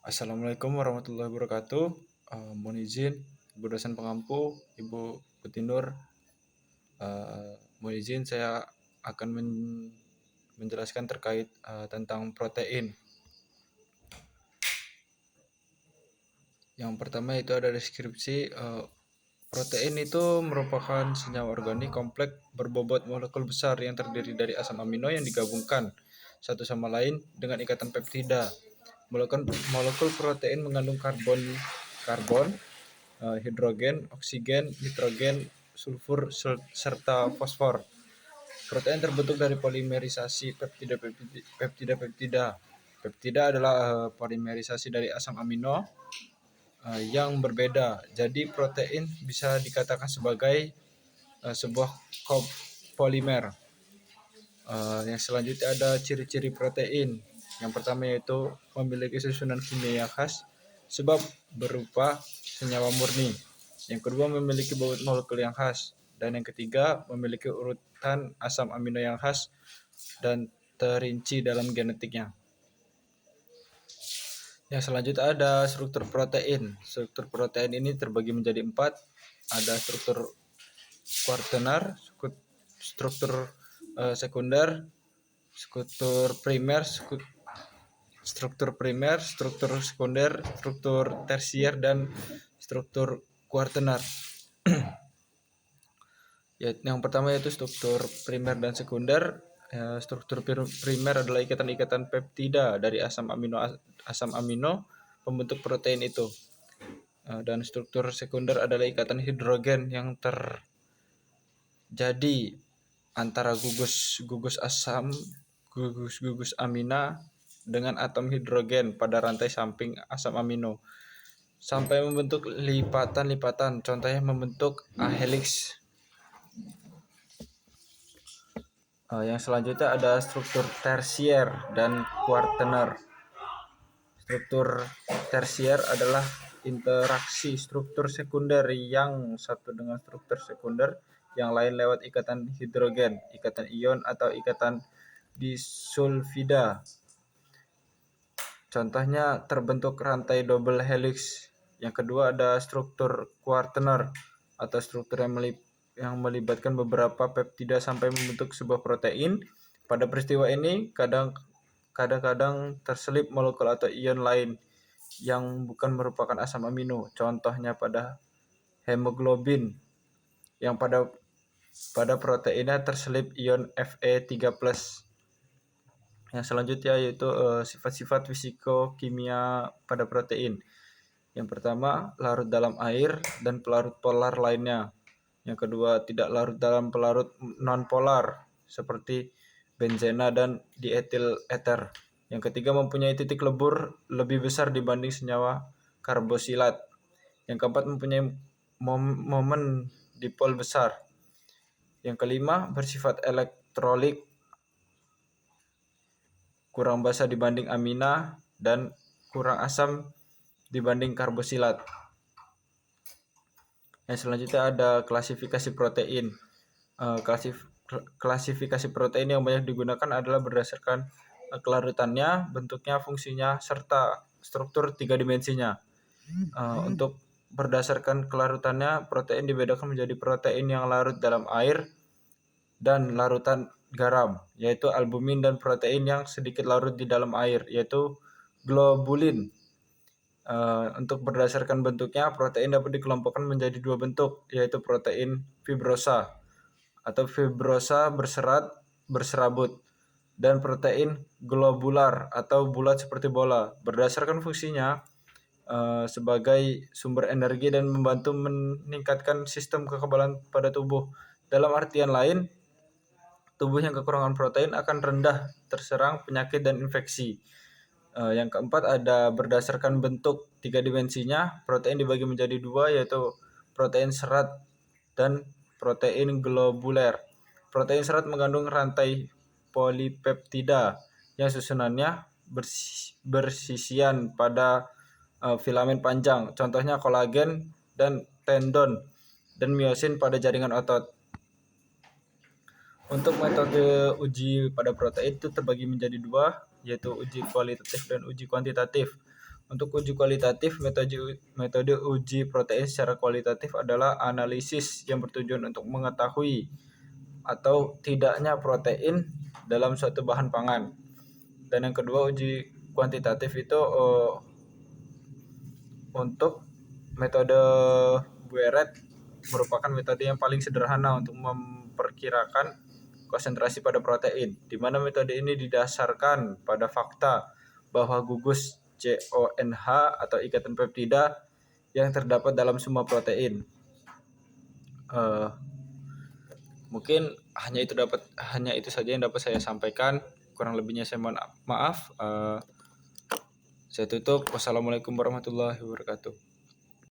Assalamualaikum warahmatullahi wabarakatuh. Mohon izin, Ibu dosen pengampu, Ibu Putih Nur. Mohon izin saya akan menjelaskan terkait tentang protein. Yang pertama itu ada deskripsi. Protein itu merupakan senyawa organik kompleks berbobot molekul besar yang terdiri dari asam amino yang digabungkan satu sama lain dengan ikatan peptida. Molekul protein mengandung karbon, hidrogen, oksigen, nitrogen, sulfur, serta fosfor. Protein terbentuk dari polimerisasi peptida. Peptida adalah polimerisasi dari asam amino yang berbeda. Jadi protein bisa dikatakan sebagai sebuah kopolimer. Yang selanjutnya ada ciri-ciri protein. Yang pertama yaitu memiliki susunan kimia khas sebab berupa senyawa murni. Yang kedua memiliki bobot molekul yang khas. Dan yang ketiga memiliki urutan asam amino yang khas dan terinci dalam genetiknya. Yang selanjutnya ada struktur protein. Struktur protein ini terbagi menjadi 4. Ada struktur kuartenar, struktur sekunder, struktur primer, struktur sekunder, struktur tersier, dan struktur kuartenar. Yang pertama yaitu struktur primer dan sekunder. Struktur primer adalah ikatan-ikatan peptida dari asam amino pembentuk protein itu. Dan struktur sekunder adalah ikatan hidrogen yang terjadi antara gugus amina dengan atom hidrogen pada rantai samping asam amino sampai membentuk lipatan-lipatan. Contohnya membentuk ahelix. Yang selanjutnya ada struktur tersier dan kuartener. Struktur tersier adalah interaksi struktur sekunder yang satu dengan struktur sekunder yang lain lewat ikatan hidrogen, ikatan ion, atau ikatan disulfida. Contohnya terbentuk rantai double helix. Yang kedua ada struktur kuartener atau struktur yang melibatkan beberapa peptida sampai membentuk sebuah protein. Pada peristiwa ini kadang-kadang terselip molekul atau ion lain yang bukan merupakan asam amino. Contohnya pada hemoglobin yang pada proteinnya terselip ion Fe3+. Yang selanjutnya yaitu sifat-sifat fisikokimia pada protein. Yang pertama, larut dalam air dan pelarut polar lainnya. Yang kedua, tidak larut dalam pelarut non-polar seperti benzena dan dietil ether. Yang ketiga, mempunyai titik lebur lebih besar dibanding senyawa karbosilat. Yang keempat, mempunyai momen dipol besar. Yang kelima, bersifat elektrolit, kurang basa dibanding amina, dan kurang asam dibanding karbosilat. Yang selanjutnya ada klasifikasi protein. Klasifikasi protein yang banyak digunakan adalah berdasarkan kelarutannya, bentuknya, fungsinya, serta struktur 3 dimensinya. Untuk berdasarkan kelarutannya, protein dibedakan menjadi protein yang larut dalam air dan larutan garam, yaitu albumin, dan protein yang sedikit larut di dalam air, yaitu globulin. Untuk berdasarkan bentuknya, protein dapat dikelompokkan menjadi 2 bentuk, yaitu protein fibrosa atau fibrosa berserabut, dan protein globular atau bulat seperti bola. Berdasarkan fungsinya sebagai sumber energi dan membantu meningkatkan sistem kekebalan pada tubuh. Dalam artian lain, tubuh yang kekurangan protein akan rendah terserang penyakit dan infeksi. Yang keempat ada berdasarkan bentuk 3 dimensinya, protein dibagi menjadi 2, yaitu protein serat dan protein globuler. Protein serat mengandung rantai polipeptida yang susunannya bersisian pada filamen panjang, contohnya kolagen dan tendon, dan miosin pada jaringan otot. Untuk metode uji pada protein itu terbagi menjadi 2, yaitu uji kualitatif dan uji kuantitatif. Untuk uji kualitatif, metode uji protein secara kualitatif adalah analisis yang bertujuan untuk mengetahui atau tidaknya protein dalam suatu bahan pangan. Dan yang kedua, uji kuantitatif itu untuk metode Bueret merupakan metode yang paling sederhana untuk memperkirakan konsentrasi pada protein, di mana metode ini didasarkan pada fakta bahwa gugus CONH atau ikatan peptida yang terdapat dalam semua protein. Mungkin hanya itu saja yang dapat saya sampaikan. Kurang lebihnya saya mohon maaf. Saya tutup. Wassalamualaikum warahmatullahi wabarakatuh.